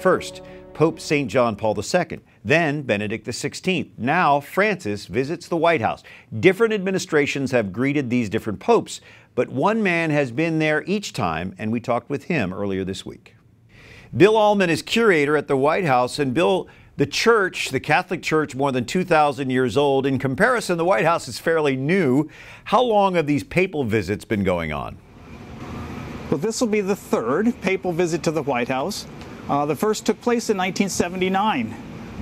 First, Pope St. John Paul II, then Benedict XVI. Now Francis visits the White House. Different administrations have greeted these different popes, but one man has been there each time, and we talked with him earlier this week. Bill Allman is curator at the White House, and Bill, the church, the Catholic Church, more than 2,000 years old. In comparison, the White House is fairly new. How long have these papal visits been going on? Well, this will be the third papal visit to the White House. The first took place in 1979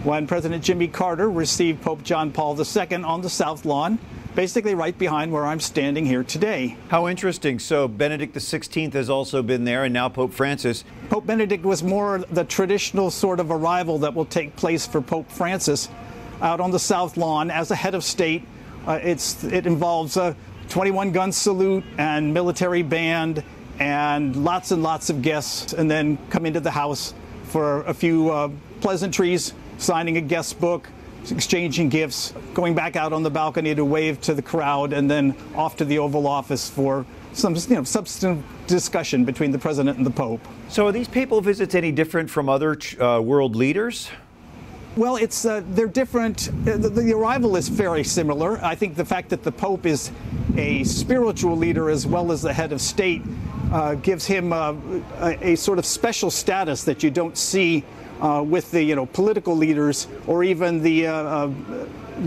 when President Jimmy Carter received Pope John Paul II on the South Lawn, basically right behind where I'm standing here today. How interesting. So Benedict XVI has also been there, and now Pope Francis. Pope Benedict was more the traditional sort of arrival that will take place for Pope Francis out on the South Lawn as a head of state. It involves a 21-gun salute and military band and lots of guests, and then come into the house for a few pleasantries, signing a guest book, exchanging gifts, going back out on the balcony to wave to the crowd, and then off to the Oval Office for some substantive discussion between the president and the Pope. So are these papal visits any different from other world leaders? Well, they're different. The arrival is very similar. I think the fact that the Pope is a spiritual leader as well as the head of state gives him a sort of special status that you don't see with the political leaders or even the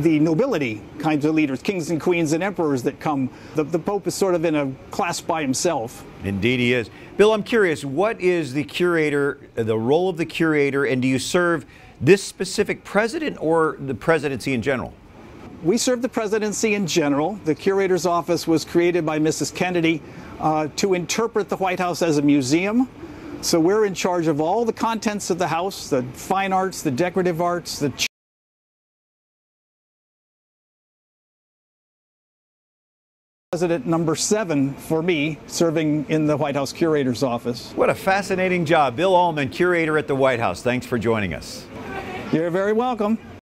nobility kinds of leaders, kings and queens and emperors that come. The Pope is sort of in a class by himself. Indeed he is. Bill, I'm curious, what is the curator, the role of the curator, and do you serve this specific president or the presidency in general? We serve the presidency in general. The curator's office was created by Mrs. Kennedy to interpret the White House as a museum. So we're in charge of all the contents of the house, the fine arts, the decorative arts, the President number 7 for me, serving in the White House curator's office. What a fascinating job. Bill Allman, curator at the White House. Thanks for joining us. You're very welcome.